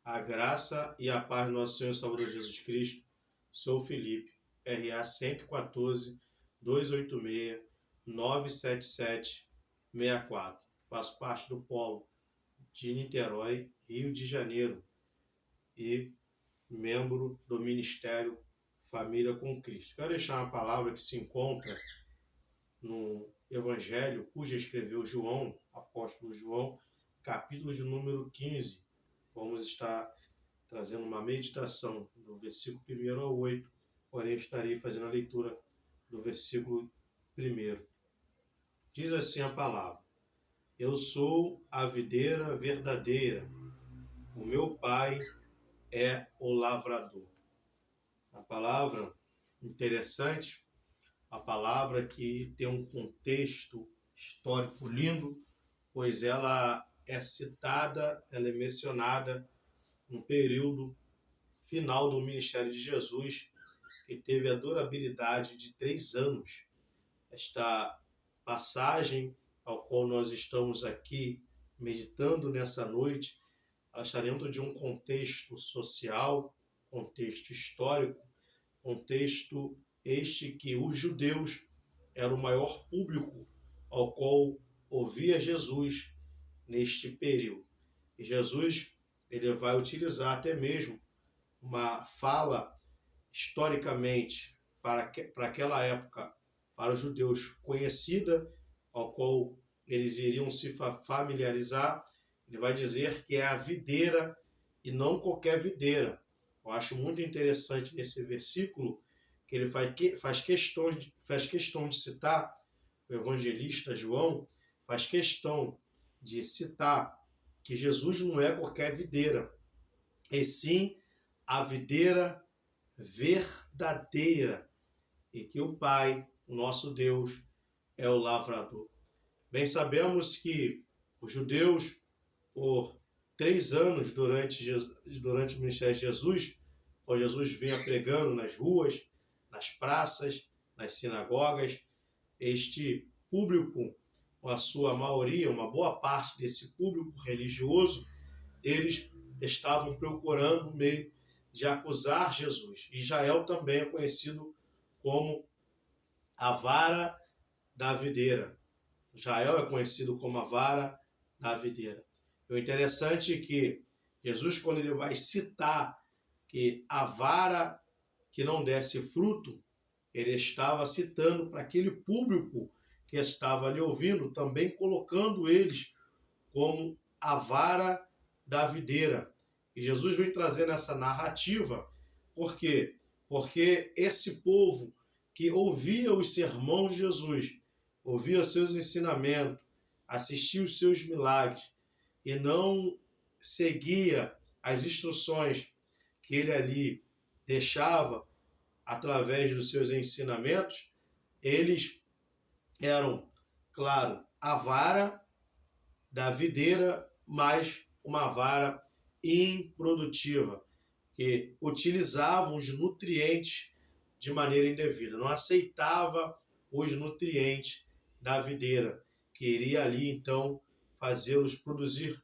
A graça e a paz do nosso Senhor e Salvador Jesus Cristo. Sou Felipe, RA 114 286 977 64. Faço parte do Polo de Niterói, Rio de Janeiro, e membro do Ministério Família com Cristo. Quero deixar uma palavra que se encontra no Evangelho, cujo escreveu João, apóstolo João, capítulo de número 15. Vamos estar trazendo uma meditação do versículo 1 ao 8, porém estarei fazendo a leitura do versículo 1. Diz assim a palavra: Eu sou a videira verdadeira, o meu pai é o lavrador. A palavra interessante, a palavra que tem um contexto histórico lindo, pois ela é citada, ela é mencionada no período final do ministério de Jesus, que teve a durabilidade de 3 anos. Esta passagem ao qual nós estamos aqui meditando nessa noite, ela está dentro de um contexto social, contexto histórico, contexto este que os judeus eram o maior público ao qual ouvia Jesus neste período. E Jesus ele vai utilizar até mesmo uma fala historicamente para aquela época, para os judeus, conhecida, ao qual eles iriam se familiarizar. Ele vai dizer que é a videira e não qualquer videira. Eu acho muito interessante nesse versículo que ele faz questão de citar, o evangelista João faz questão de citar que Jesus não é qualquer videira, e sim a videira verdadeira, e que o Pai, o nosso Deus, é o lavrador. Bem sabemos que os judeus, por 3 anos durante o ministério de Jesus, quando Jesus vinha pregando nas ruas, nas praças, nas sinagogas, este público, a sua maioria, uma boa parte desse público religioso, eles estavam procurando um meio de acusar Jesus. Israel também é conhecido como a vara da videira. Israel é conhecido como a vara da videira. O interessante é que Jesus, quando ele vai citar que a vara que não desse fruto, ele estava citando para aquele público que estava ali ouvindo, também colocando eles como a vara da videira. E Jesus vem trazendo essa narrativa, por quê? Porque esse povo que ouvia os sermões de Jesus, ouvia os seus ensinamentos, assistia os seus milagres e não seguia as instruções que ele ali deixava através dos seus ensinamentos, eles eram, claro, a vara da videira, mas uma vara improdutiva, que utilizavam os nutrientes de maneira indevida, não aceitava os nutrientes da videira, que iria ali então fazê-los produzir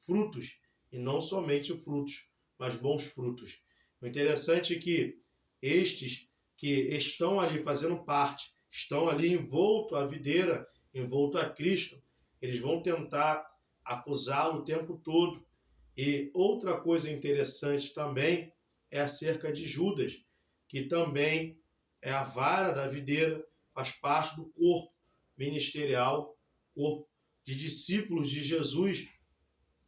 frutos, e não somente frutos, mas bons frutos. O interessante é que estes que estão ali fazendo parte, estão ali envolto à videira, envolto a Cristo, eles vão tentar acusá-lo o tempo todo. E outra coisa interessante também é acerca de Judas, que também é a vara da videira, faz parte do corpo ministerial, corpo de discípulos de Jesus,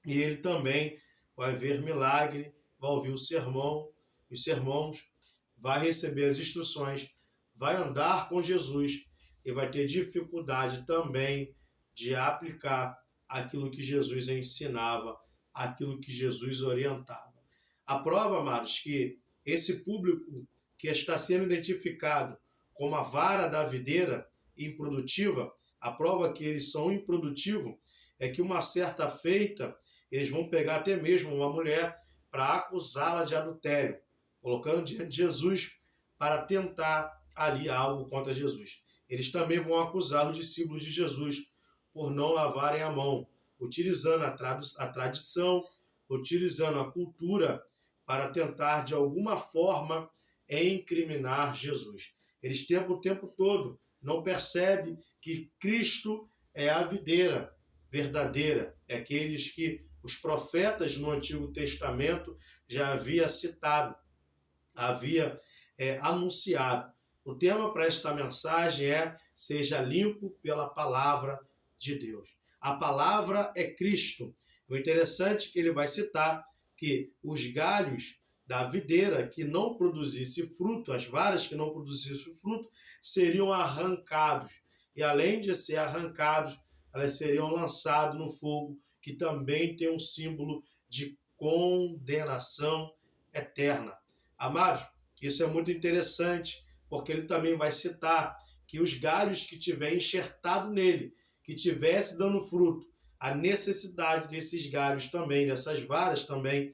e ele também vai ver milagre, vai ouvir os sermões, vai receber as instruções, vai andar com Jesus e vai ter dificuldade também de aplicar aquilo que Jesus ensinava, aquilo que Jesus orientava. A prova, amados, que esse público que está sendo identificado como a vara da videira improdutiva, a prova que eles são improdutivos é que uma certa feita eles vão pegar até mesmo uma mulher para acusá-la de adultério, colocando diante de Jesus para tentar ali algo contra Jesus. Eles também vão acusar os discípulos de Jesus por não lavarem a mão, utilizando a tradição, utilizando a cultura para tentar, de alguma forma, incriminar Jesus. Eles o tempo todo não percebem que Cristo é a videira verdadeira, é aqueles que os profetas no Antigo Testamento já havia citado, havia anunciado. O tema para esta mensagem é: seja limpo pela palavra de Deus. A palavra é Cristo. O interessante é que ele vai citar que os galhos da videira que não produzisse fruto, as varas que não produzissem fruto, seriam arrancados. E além de ser arrancados, elas seriam lançadas no fogo, que também tem um símbolo de condenação eterna. Amados, isso é muito interessante, porque ele também vai citar que os galhos que tiver enxertado nele, que tivesse dando fruto, a necessidade desses galhos também, dessas varas também,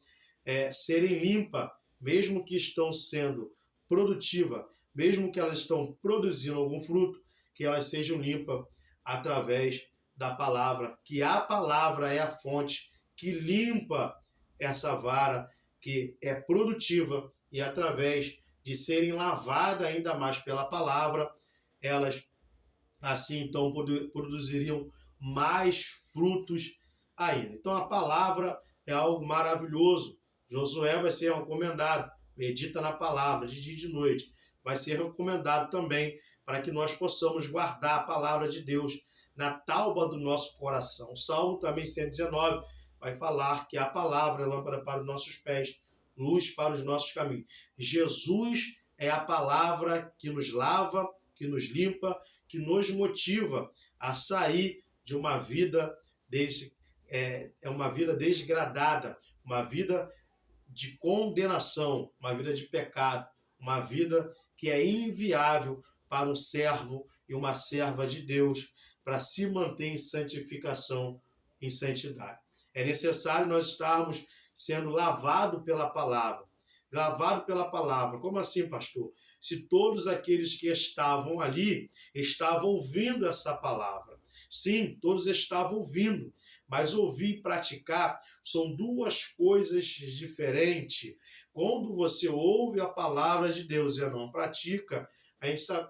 serem limpas, mesmo que estão sendo produtivas, mesmo que elas estão produzindo algum fruto, que elas sejam limpas através da palavra, que a palavra é a fonte que limpa essa vara, que é produtiva, e através de serem lavadas ainda mais pela palavra, elas assim então produziriam mais frutos ainda. Então a palavra é algo maravilhoso. Josué vai ser recomendado, medita na palavra de dia e de noite. Vai ser recomendado também para que nós possamos guardar a palavra de Deus na tauba do nosso coração. O Salmo também 119 vai falar que a palavra é lâmpada para os nossos pés, luz para os nossos caminhos. Jesus é a palavra que nos lava, que nos limpa, que nos motiva a sair de uma vida uma vida desgradada, uma vida de condenação, uma vida de pecado, uma vida que é inviável para um servo e uma serva de Deus para se manter em santificação, em santidade. É necessário nós estarmos sendo lavados pela palavra. Lavado pela palavra. Como assim, pastor? Se todos aqueles que estavam ali estavam ouvindo essa palavra. Sim, todos estavam ouvindo, mas ouvir e praticar são duas coisas diferentes. Quando você ouve a palavra de Deus e a não pratica,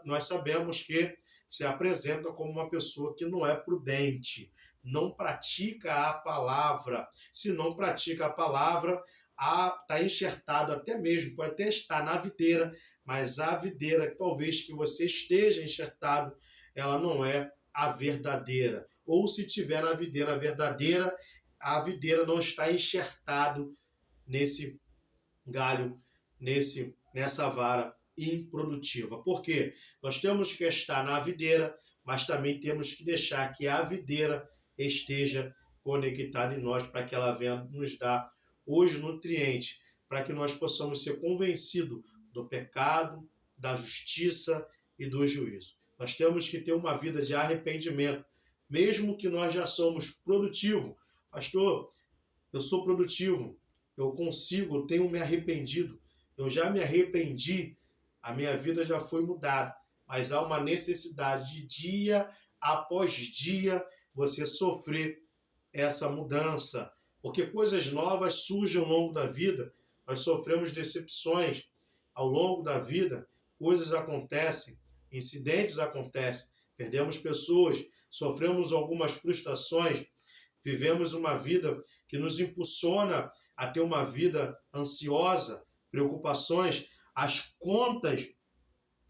nós sabemos que se apresenta como uma pessoa que não é prudente, não pratica a palavra. Se não pratica a palavra, está enxertado até mesmo, pode até estar na videira, mas a videira, talvez que você esteja enxertado, ela não é a verdadeira. Ou se tiver na videira verdadeira, a videira não está enxertado nesse galho, nessa vara improdutiva. Por quê? Nós temos que estar na videira, mas também temos que deixar que a videira esteja conectada em nós, para que ela venha nos dar os nutrientes, para que nós possamos ser convencidos do pecado, da justiça e do juízo. Nós temos que ter uma vida de arrependimento, mesmo que nós já somos produtivos. Pastor, eu sou produtivo, eu tenho me arrependido, eu já me arrependi, a minha vida já foi mudada, mas há uma necessidade de dia após dia você sofrer essa mudança, porque coisas novas surgem ao longo da vida, nós sofremos decepções ao longo da vida, coisas acontecem, incidentes acontecem, perdemos pessoas, sofremos algumas frustrações, vivemos uma vida que nos impulsiona a ter uma vida ansiosa, preocupações, as contas,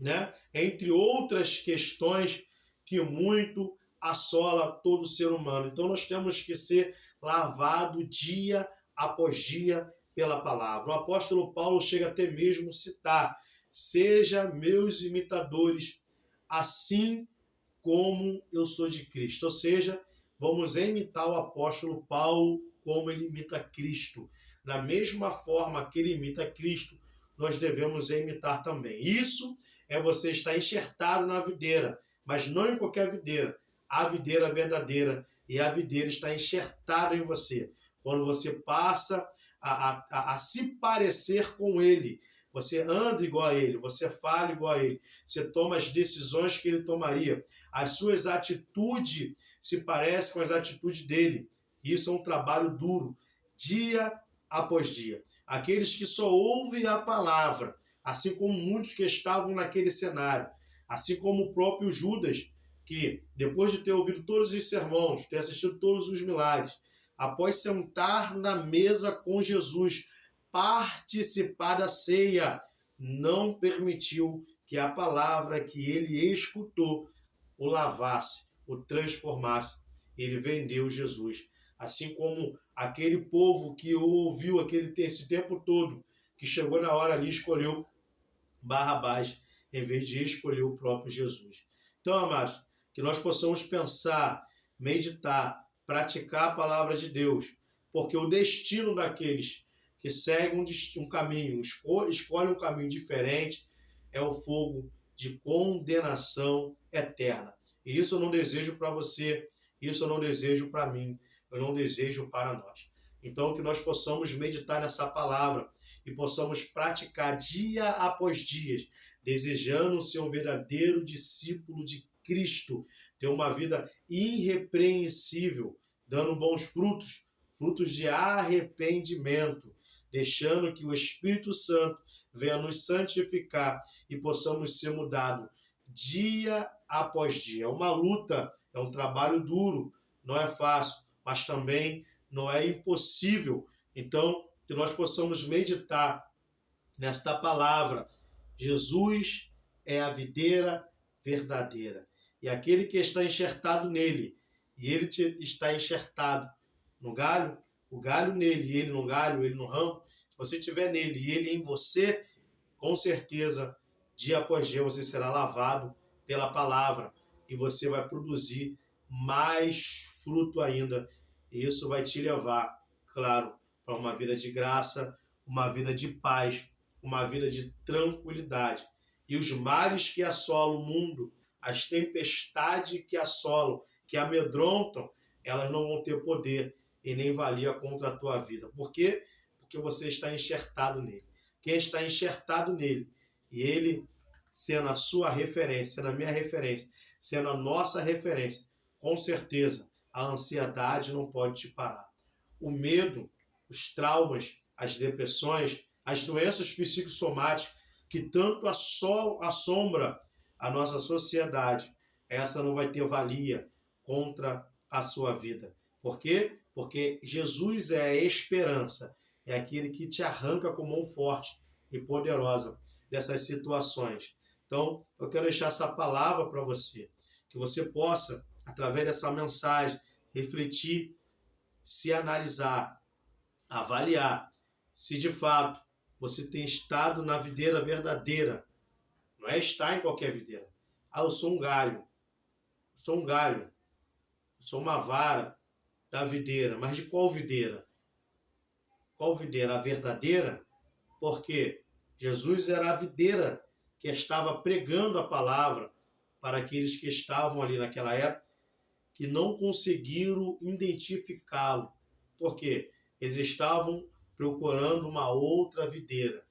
né? Entre outras questões que muito assola todo ser humano. Então nós temos que ser lavado dia após dia pela palavra. O apóstolo Paulo chega até mesmo a citar: seja meus imitadores, assim como eu sou de Cristo. Ou seja, vamos imitar o apóstolo Paulo como ele imita Cristo. Da mesma forma que ele imita Cristo, nós devemos imitar também. Isso é você estar enxertado na videira, mas não em qualquer videira. A videira verdadeira, e a videira está enxertada em você. Quando você passa a se parecer com ele, você anda igual a ele, você fala igual a ele, você toma as decisões que ele tomaria, as suas atitudes se parecem com as atitudes dele. Isso é um trabalho duro. dia após dia. Aqueles que só ouvem a palavra, assim como muitos que estavam naquele cenário, assim como o próprio Judas, que depois de ter ouvido todos os sermões, ter assistido todos os milagres, após sentar na mesa com Jesus, participar da ceia, não permitiu que a palavra que ele escutou o lavasse, o transformasse. Ele vendeu Jesus. Assim como aquele povo que o ouviu esse tempo todo, que chegou na hora ali, escolheu Barrabás, em vez de escolher o próprio Jesus. Então, amados, que nós possamos pensar, meditar, praticar a palavra de Deus, porque o destino daqueles que seguem um caminho, escolhem um caminho diferente, é o fogo de condenação eterna. E isso eu não desejo para você, isso eu não desejo para mim, eu não desejo para nós. Então, que nós possamos meditar nessa palavra e possamos praticar dia após dia, desejando ser um verdadeiro discípulo de Cristo, ter uma vida irrepreensível, dando bons frutos, frutos de arrependimento, deixando que o Espírito Santo venha nos santificar e possamos ser mudados dia após dia. É uma luta, é um trabalho duro, não é fácil, mas também não é impossível. Então, que nós possamos meditar nesta palavra. Jesus é a videira verdadeira. E aquele que está enxertado nele, e ele está enxertado no galho, o galho nele, e ele no galho, ele no ramo, se você estiver nele e ele em você, com certeza, dia após dia, você será lavado pela palavra e você vai produzir mais fruto ainda. E isso vai te levar, claro, para uma vida de graça, uma vida de paz, uma vida de tranquilidade. E os males que assolam o mundo, as tempestades que assolam, que amedrontam, elas não vão ter poder e nem valia contra a tua vida. Por quê? Porque você está enxertado nele. Quem está enxertado nele, e ele sendo a sua referência, sendo a minha referência, sendo a nossa referência, com certeza a ansiedade não pode te parar. O medo, os traumas, as depressões, as doenças psicossomáticas que tanto assombra a nossa sociedade, essa não vai ter valia contra a sua vida. Por quê? Porque Jesus é a esperança, é aquele que te arranca com mão forte e poderosa dessas situações. Então, eu quero deixar essa palavra para você, que você possa, através dessa mensagem, refletir, se analisar, avaliar se de fato você tem estado na videira verdadeira. Não é estar em qualquer videira. Ah, eu sou um galho. Eu sou uma vara da videira. Mas de qual videira? Qual videira? A verdadeira? Porque Jesus era a videira que estava pregando a palavra para aqueles que estavam ali naquela época, que não conseguiram identificá-lo. Por quê? Eles estavam procurando uma outra videira,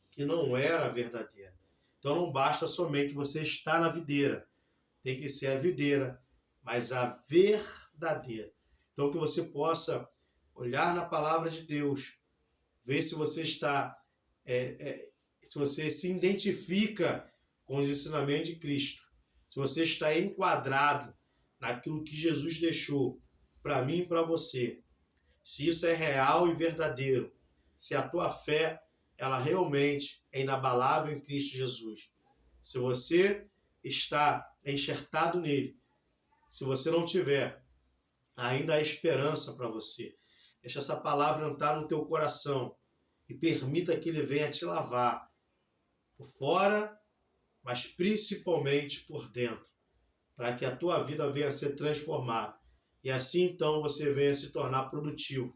que não era a verdadeira. Então não basta somente você estar na videira, tem que ser a videira, mas a verdadeira. Então que você possa olhar na palavra de Deus, ver se você está, se você se identifica com os ensinamentos de Cristo, se você está enquadrado naquilo que Jesus deixou para mim e para você, se isso é real e verdadeiro, se a tua fé ela realmente é inabalável em Cristo Jesus, se você está enxertado nele, se você não tiver, ainda há esperança para você. Deixa essa palavra entrar no teu coração e permita que ele venha te lavar por fora, mas principalmente por dentro, para que a tua vida venha a ser transformada. E assim então você venha se tornar produtivo.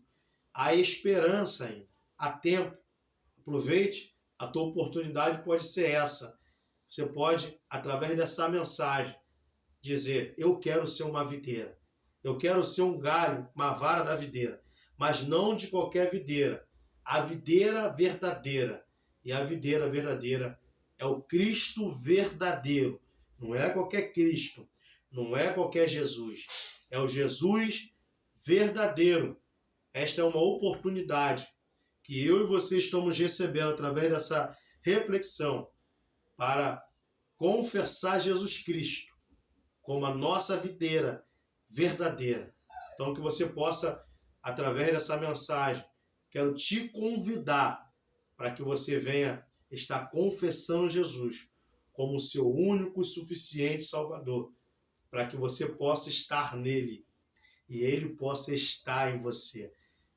Há esperança ainda, há tempo. Aproveite, a tua oportunidade pode ser essa. Você pode, através dessa mensagem, dizer: eu quero ser uma videira. Eu quero ser um galho, uma vara da videira. Mas não de qualquer videira. A videira verdadeira. E a videira verdadeira é o Cristo verdadeiro. Não é qualquer Cristo. Não é qualquer Jesus. É o Jesus verdadeiro. Esta é uma oportunidade que eu e você estamos recebendo através dessa reflexão para confessar Jesus Cristo como a nossa videira verdadeira. Então, que você possa, através dessa mensagem, quero te convidar para que você venha estar confessando Jesus como o seu único e suficiente Salvador, para que você possa estar nele e ele possa estar em você.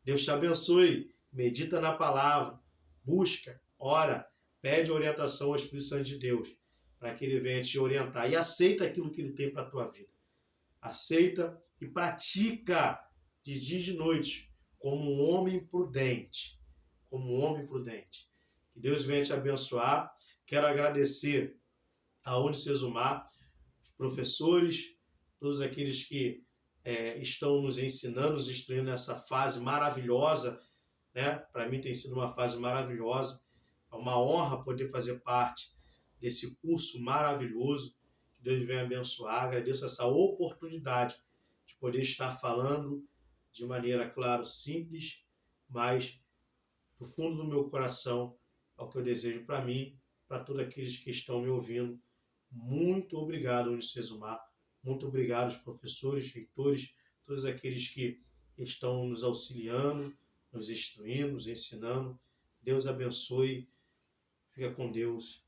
Deus te abençoe. Medita na palavra, busca, ora, pede orientação ao Espírito Santo de Deus, para que ele venha te orientar. E aceita aquilo que ele tem para a tua vida. Aceita e pratica de dia e de noite, como um homem prudente. Como um homem prudente. Que Deus venha te abençoar. Quero agradecer a Unicesumar, os professores, todos aqueles que estão nos ensinando, nos instruindo nessa fase maravilhosa, né? Para mim tem sido uma fase maravilhosa. É uma honra poder fazer parte desse curso maravilhoso. Que Deus venha abençoar. Agradeço essa oportunidade de poder estar falando de maneira, claro, simples, mas do fundo do meu coração é o que eu desejo para mim, para todos aqueles que estão me ouvindo. Muito obrigado, Unicesumar. Muito obrigado aos professores, reitores, todos aqueles que estão nos auxiliando, nos instruindo, nos ensinando. Deus abençoe. Fica com Deus.